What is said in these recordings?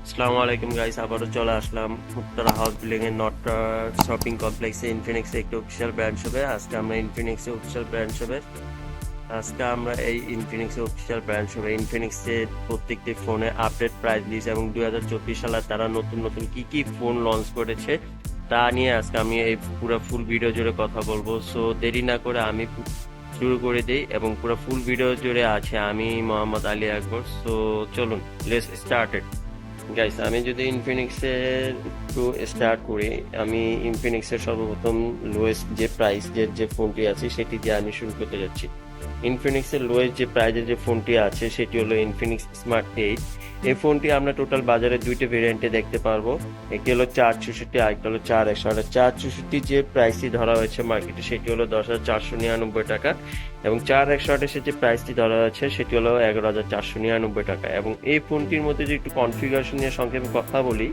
আসসালামু আলাইকুম গাইস, আবারও চলে আসলাম উত্তরা হাউস বিল্ডিং এর নর্থ শপিং কমপ্লেক্সে ইনফিনিক্স একটি অফিসিয়াল ব্র্যান্ড শপে। আজকে আমরা এই ইনফিনিক্স অফিসিয়াল ব্র্যান্ড শপে ইনফিনিক্সের প্রত্যেকটি ফোনে আপডেট প্রাইস লিস্ট এবং 2024 সালে তারা নতুন নতুন কি কি ফোন লঞ্চ করেছে তা নিয়ে আজকে আমি এই পুরো ফুল ভিডিও জুড়ে কথা বলবো। সো দেরি না করে আমি শুরু করে দিই এবং পুরো ফুল ভিডিও জুড়ে আছে আমি মোহাম্মদ আলী আকবর। সো চলুন, লেটস স্টার্টেড। গাইস, আমি যদি ইনফিনিক্সের একটু স্টার্ট করি, আমি ইনফিনিক্সের সর্বপ্রথম লোয়েস্ট যে প্রাইস যে ফোনটি আছে সেটি দিয়ে আমি শুরু করতে যাচ্ছি। ইনফিনিক্সের লোয়েস্ট যে প্রাইজের যে ফোনটি আছে সেটি হলো ইনফিনিক্স স্মার্ট 8। এই ফোনটি আমরা টোটাল বাজারে দুইটা ভেরিয়েন্টে দেখতে পারবো, একটি হলো 464, আরেকটা হলো 4128। 464 যে প্রাইসটি ধরা হয়েছে মার্কেটে সেটি হলো 10,499 টাকা এবং 4128 যে প্রাইসটি ধরা হয়েছে সেটি হলো 11,499 টাকা। এবং এই ফোনটির মধ্যে যে একটু কনফিগারেশন নিয়ে সংক্ষেপে কথা বলি,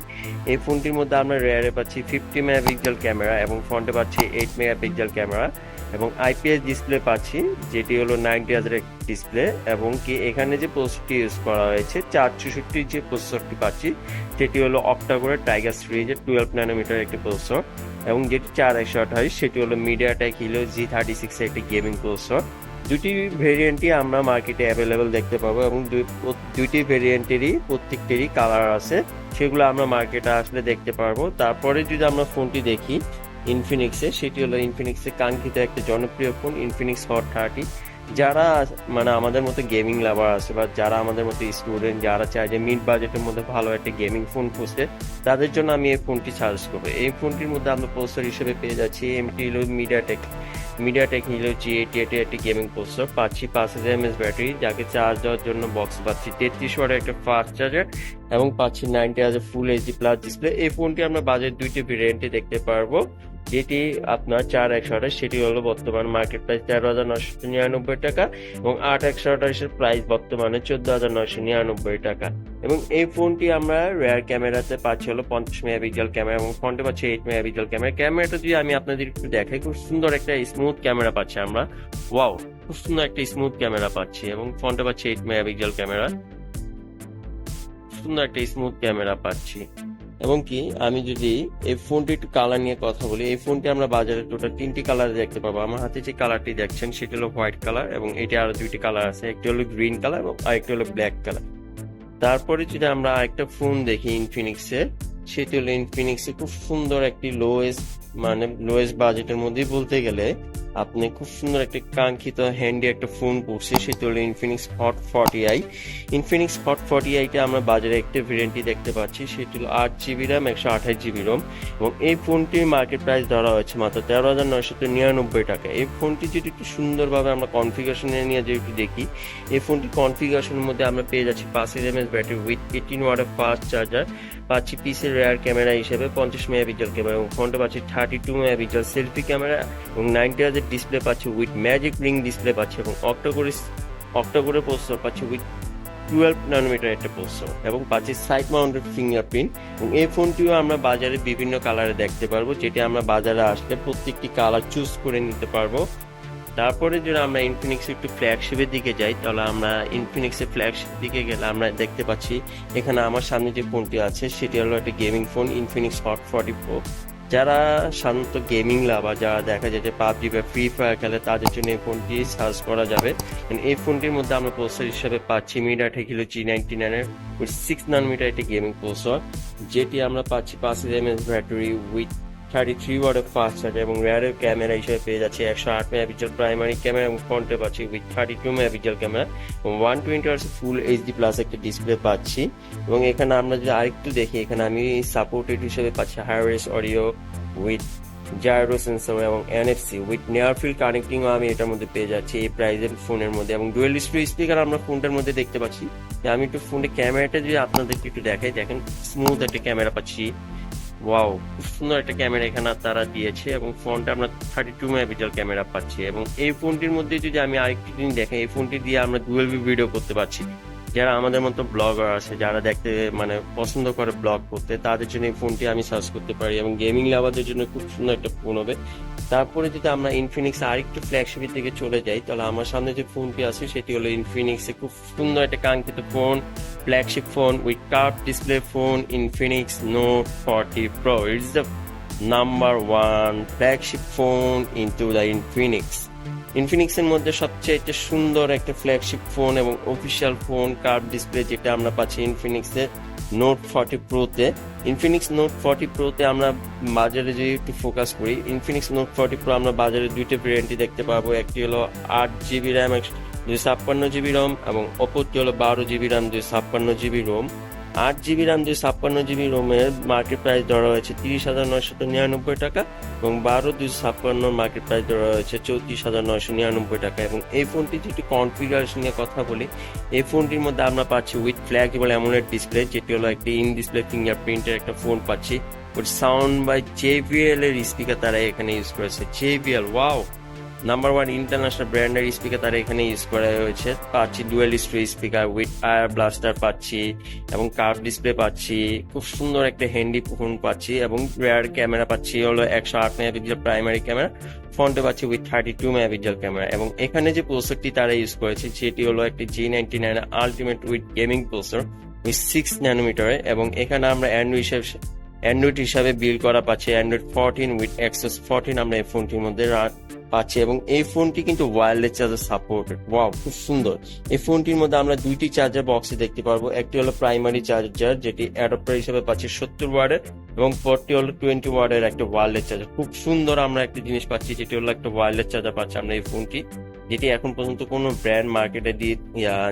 এই ফোনটির মধ্যে আমরা রেয়ারে পাচ্ছি 50 মেগাপিক্সেল ক্যামেরা এবং ফ্রন্টে পাচ্ছি 8 মেগাপিক্সেল ক্যামেরা এবং আইপিএস ডিসপ্লে পাচ্ছি, যেটি হলো 90 হাজার ডিসপ্লে। এবং কি এখানে যে প্রসেসরটি ইউজ করা হয়েছে 464 যে প্রসেসরটি পাচ্ছি সেটি হলো অক্টাকোরের টাইগার সিরিজের 12 ন্যানোমিটার একটি প্রসেসর এবং যেটি 4128 সেটি হলো মিডিয়াটেক হিলিও G36 একটি গেমিং প্রসেসর। দুটি ভেরিয়েন্টই আমরা মার্কেটে অ্যাভেলেবেল দেখতে পাবো এবং দুইটি ভেরিয়েন্টেরই প্রত্যেকটিরই কালার আছে, সেগুলো আমরা মার্কেটে আসলে দেখতে পারবো। তারপরে যদি আমরা ফোনটি দেখি ইনফিনিক্সে, সেটি হলো ইনফিনিক্সের কাঙ্ক্ষিত একটা জনপ্রিয় ফোন ইনফিনিক্স হট 30। যারা মানে আমাদের মতো গেমিং লাভার আছে বা যারা আমাদের মতো স্টুডেন্ট যারা চায় যে মিড বাজেটের মধ্যে ভালো একটা গেমিং ফোন খুঁজতে, তাদের জন্য আমি এই ফোনটি সাজেস্ট করবো। এই ফোনটির মধ্যে আমরা প্রসেসর হিসেবে পেয়ে যাচ্ছি এমটি হলো মিডিয়াটেক হিলো G88 একটি গেমিং প্রসেসর পাচ্ছি, 5000 mAh ব্যাটারি, যাকে চার্জ দেওয়ার জন্য বক্স পাচ্ছি 33 ওয়াটের একটা ফাস্ট চার্জার এবং পাচ্ছি 90 হাজার ফুল এইচডি প্লাস ডিসপ্লে। এই ফোনটি আমরা বাজারে দুইটি ভেরিয়েন্টে দেখতে পারবো, যেটি আপনার 4128 সেটি হলো বর্তমান মার্কেট প্রাইস 13,999 টাকা এবং 8128 প্রাইস বর্তমানে 14,999 টাকা। এবং এই ফোনটি আমরা রেয়ার ক্যামেরাতে পাচ্ছি হলো 50 মেগাপিক্সেল ক্যামেরা এবং ফ্রন্টে পাচ্ছি 8 মেগাপিক্সেল ক্যামেরা। ক্যামেরাটা যদি আমি আপনাদের একটু দেখাই, খুব সুন্দর একটা স্মুথ ক্যামেরা পাচ্ছি আমরা। ওয়াও, খুব সুন্দর একটা স্মুথ ক্যামেরা পাচ্ছি এবং ফ্রন্টে পাচ্ছি 8 মেগাপিক্সেল ক্যামেরা, সুন্দর একটা স্মুথ ক্যামেরা পাচ্ছি। এবং কি আমি যদি এই ফোনটি একটু কালার নিয়ে কথা বলি, এই ফোনটি আমরা বাজারে টোটাল 3টি কালারে দেখতে পাবো। আমার হাতে যে কালারটি দেখছেন সেটি হলো হোয়াইট কালার এবং এটি আরো দুইটি কালার আছে, একটি হলো গ্রিন কালার এবং আরেকটি হলো ব্ল্যাক কালার। তারপরে যদি আমরা আরেকটা ফোন দেখি ইনফিনিক্সের, সেটি হলো ইনফিনিক্সের খুব সুন্দর একটি লোয়েস্ট বাজেটের মধ্যেই বলতে গেলে আপনি খুব সুন্দর একটা কাঙ্ক্ষিত হ্যান্ডি একটা ফোন পড়ছে, সেটি হলো Infinix Hot 40i। Infinix Hot 40i-তে আমরা বাজারে একটা ভেরিয়েন্টই দেখতে পাচ্ছি, সেটি হলো 8GB র্যাম 128GB রোম এবং এই ফোনটির মার্কেট প্রাইস ধরা হয়েছে মাত্র 13,999 টাকা। এই ফোনটি যদি একটু সুন্দরভাবে আমরা কনফিগারেশন নিয়ে যদি দেখি, এই ফোনটি কনফিগারেশনের মধ্যে আমরা পেয়ে যাচ্ছি 5000 mAh ব্যাটারি উইথ 18 ওয়াটের ফাস্ট চার্জার, পাচ্ছি পিসের রেয়ার ক্যামেরা হিসেবে 50 মেগাপিক্সেল ক্যামেরা এবং ফ্রন্টে পাচ্ছি 32 মেগাপিক্সেল সেলফি ক্যামেরা এবং 90 হাজার ডিসপ্লে পাচ্ছি উইথ ম্যাজিক রিং ডিসপ্লে পাচ্ছি এবং অক্টোকোরের প্রসেসর পাচ্ছি উইথ 12 ন্যানোমিটার একটা প্রসেসর এবং পাচ্ছি সাইড মাউন্টেড ফিঙ্গারপ্রিন্ট। এবং এই ফোনটিও আমরা বাজারে বিভিন্ন কালারে দেখতে পারবো, যেটি আমরা বাজারে আসলে প্রত্যেকটি কালার চুজ করে নিতে পারবো। তারপরে যদি আমরা ইনফিনিক্স একটু ফ্ল্যাগশিপের দিকে যাই, তাহলে আমরা ইনফিনিক্সের ফ্ল্যাগশিপ দিকে গেলে আমরা দেখতে পাচ্ছি এখানে আমার সামনে যে ফোনটি আছে সেটি হলো একটা gaming phone Infinix hot 40 pro. যারা সাধারণত গেমিং লাভার, যারা দেখা যায় যে পাবজি বা ফ্রি ফায়ার খেলে, তাদের জন্য এই ফোনটি সার্চ করা যাবে। এই ফোনটির মধ্যে আমরা প্রসেসর হিসেবে পাচ্ছি মিডিয়াটেক হিলিও G99 এর 6 ন্যানোমিটার একটি গেমিং প্রসেসর, যেটি আমরা পাচ্ছি 5000 mAh ব্যাটারি উইথ 33 ওয়াটের ফাস্ট চার্জ এবং রেয়ারের ক্যামেরা হিসেবে পেয়ে যাচ্ছে 108 মেগাপিক্সেল প্রাইমারি ক্যামেরা এবং ফ্রন্টে পাচ্ছি উইথ 32 মেগাপিক্সেল ক্যামেরা এবং 120 হার্টজ ফুল এইচডি প্লাস একটা ডিসপ্লে পাচ্ছি। এবং এখানে আমরা যদি আরেকটু দেখি, এখানে আমি সাপোর্টেড হিসেবে পাচ্ছি hi-res audio with gyro sensor এবং এনএফসি উইথ নিয়ার ফিল্ড কানেক্টিংও আমি এটার মধ্যে পেয়ে যাচ্ছি এই প্রাইজের ফোনের মধ্যে। এবং ডুয়েল স্পিকার আমরা ফোনটার মধ্যে দেখতে পাচ্ছি। আমি একটু ফোনের ক্যামেরাটা যদি আপনাদেরকে একটু দেখাই, দেখেন স্মুথ একটা ক্যামেরা পাচ্ছি। ওয়াও, খুব সুন্দর একটা ক্যামেরা এখানে তারা দিয়েছে এবং ফোনটা আমরা 32 মেগাপিক্সেল ক্যামেরা পাচ্ছি। এবং এই ফোনটির মধ্যে যদি আমি আরেকটি জিনিস দেখাই, এই ফোনটি দিয়ে আমরা ডুয়েল ভিডিও করতে পারছি। যারা আমাদের মতো ব্লগার আছে, যারা দেখতে পছন্দ করে ব্লগ করতে, তাদের জন্য এই ফোনটি আমি সার্চ করতে পারি এবং গেমিং লাভারদের জন্য খুব সুন্দর একটা ফোন হবে। তারপরে যদি আমরা ইনফিনিক্স আরেকটু ফ্ল্যাগশিপের দিকে চলে যাই, তাহলে আমার সামনে যে ফোনটি আছে সেটি হলো ইনফিনিক্স খুব সুন্দর একটা কাঙ্ক্ষিত phone, flagship phone with curve display phone, Infinix Note 40 Pro. It's the number one flagship phone into the Infinix. ইনফিনিক্সের মধ্যে সবচেয়ে সুন্দর একটা ফ্ল্যাগশিপ ফোন এবং অফিসিয়াল ফোন কার্ভ ডিসপ্লে যেটা আমরা পাচ্ছি ইনফিনিক্সের নোট 40 প্রোতে। ইনফিনিক্স নোট 40 প্রোতে আমরা বাজারে যদি একটু ফোকাস করি, ইনফিনিক্স নোট 40 প্রো আমরা বাজারে দুইটা ভেরিয়েন্টই দেখতে পাবো। একটি হলো 8 GB র্যাম 256 GB রোম, এবং অপরটি হলো 12 GB RAM 256 GB ROM. 8 GB RAM 256 GB রোমের মার্কেট প্রাইস ধরা হয়েছে 30,999 টাকা, এবং 12 256 মার্কেট প্রাইস ধরা হয়েছে 34,999 টাকা। এবং এই ফোনটি যদি কনফিগারেশন নিয়ে কথা বলি, এই ফোনটির মধ্যে আমরা পাচ্ছি উইথ ফ্ল্যাগেবল অ্যামোলেড ডিসপ্লে, যেটি হলো একটি ইন ডিসপ্লে ফিঙ্গারপ্রিন্টের একটা ফোন পাচ্ছি। উইথ সাউন্ড বাই JBL এর স্পিকার তারা এখানে ইউজ করেছে। JBL, wow, number one international ব্র্যান্ডের স্পিকার তারা এখানে ইউজ করা হয়েছে। পাচ্ছি dual stereo speaker with air blaster পাচ্ছি, এবং কার্ভ ডিসপ্লে পাচ্ছি, খুব সুন্দর একটা হ্যান্ডি ফোন পাচ্ছি, এবং রিয়ার ক্যামেরা পাচ্ছি হলো 108 মেগাপিক্সেল প্রাইমারি ক্যামেরা, ফ্রন্টে পাচ্ছি উইথ 32 মেগাপিক্সেল ক্যামেরা। এবং এখানে যে প্রসেসরটি তারা ইউজ করেছে সেটি হলো একটি G99 ultimate with gaming processor with 6 ন্যানোমিটারে। এবং এখানে আমরা অ্যান্ড্রয়েড হিসাবে বিল্ড করা পাচ্ছি অ্যান্ড্রয়েড 14 উইথ এক্সএস 14 আমরা এই ফোনটির মধ্যে পাচ্ছি। এবং এই ফোনটি কিন্তু ওয়্যারলেস চার্জার সাপোর্টেড। ওয়াও, খুব সুন্দর। এই ফোনটির মধ্যে আমরা দুইটি চার্জার বক্সে দেখতে পারবো। একটি হলো প্রাইমারি চার্জার, যেটি অ্যাডাপ্টার হিসেবে পাচ্ছি 70 ওয়াটের, এবং পরটি হলো 20 ওয়াটের একটা ওয়্যারলেস চার্জার। খুব সুন্দর আমরা একটা জিনিস পাচ্ছি, যেটি হলো একটা ওয়্যারলেস চার্জার পাচ্ছি আমরা এই ফোনটি, যেটি এখন পর্যন্ত কোনো ব্র্যান্ড মার্কেটে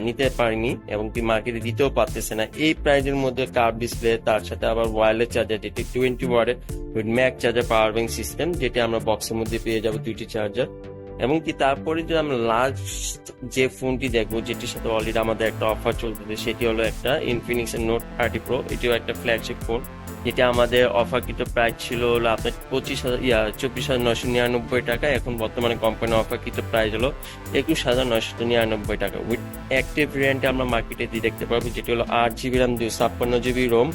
নিতে পারেনি, এবং কি মার্কেটে দিতেও পারতেছে না। এই প্রাইজের মধ্যে কার্ভ ডিসপ্লে, তার সাথে আবার ওয়্যারলেস চার্জার যেটি 20 ওয়াটের with Mac charger power bank system, যেটি আমরা বক্সের মধ্যে পেয়ে যাবো দুইটি চার্জার। এবং কি তারপরে যদি আমরা লাস্ট যে ফোনটি দেখবো, যেটির সাথে অলরেডি আমাদের একটা অফার চলতেছে, সেটি হলো একটা ইনফিনিক্স নোট 30 প্রো। এটিও একটা ফ্ল্যাগশিপ ফোন, যেটি আমাদের অফারকৃত প্রাইস ছিল হলো আপনার 24,999 টাকা। এখন বর্তমানে কোম্পানি অফারকৃত প্রাইস হলো 21,999 টাকা। উইথ অ্যাক্টিভ ভেরিয়েন্টে আমরা মার্কেটে দিয়ে দেখতে পারবো, যেটি হলো 8 GB র্যাম 256 GB রোম।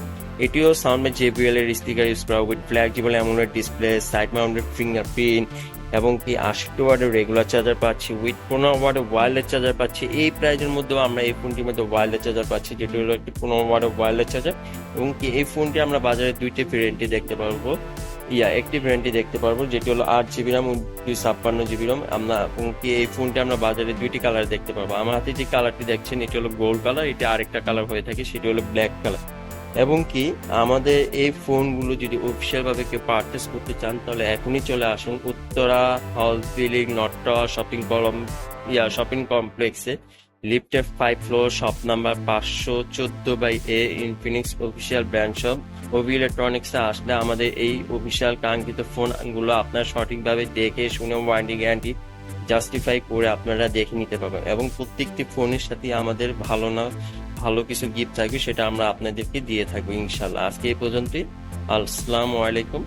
এটিও সাউন্ড বাই JBL এর স্পিকার ইউজ করা উইথ ফ্ল্যাগেবল AMOLED display, side mounted fingerprint, এবং কি 80 ওয়াটের রেগুলার চার্জার পাচ্ছি উইথ 15 ওয়াটের ওয়্যারলেস চার্জার পাচ্ছি। এই প্রাইজের মধ্যেও আমরা এই ফোনটির মধ্যে ওয়্যারলেস চার্জার পাচ্ছি, যেটি হলো একটি 15 ওয়াটের ওয়্যারলেস চার্জার। এবং কি এই ফোনটি আমরা বাজারে দুইটি ভেরিয়েন্টই দেখতে পারবো, একটি ভেরিয়েন্টই দেখতে পারবো, যেটি হলো 8 GB র্যাম 256 GB রোম। আমরা এবং কি এই ফোনটি আমরা বাজারে দুইটি কালার দেখতে পারবো। আমার হাতে যে কালারটি দেখছেন এটি হলো গোল্ড কালার, এটি আরেকটা কালার হয়ে থাকে সেটি হলো ব্ল্যাক কালার। এবং কি আমাদের এই ফোনগুলো যদি অফিসিয়াল ভাবে কেউ পারচেস করতে চান, তাহলে এখনই চলে আসুন Uttara House Building North Tower Shopping কমপ্লেক্সে, লিফটের 5 floor, shop number 514/A, Infinix official brand shop. OV ইলেকট্রনিক্সে আসলে আমাদের এই অফিসিয়াল কাঙ্ক্ষিত ফোনগুলো আপনারা সঠিকভাবে দেখে শুনে ওয়ারেন্টি গ্যারান্টি জাস্টিফাই করে আপনারা দেখে নিতে পারবেন। এবং প্রত্যেকটি ফোনের সাথে আমাদের ভালো কিছু গিফট থাকবে, সেটা আমরা আপনাদেরকে দিয়ে থাকবো ইনশাল্লাহ। আজকে এই পর্যন্তই। আসসালামু আলাইকুম।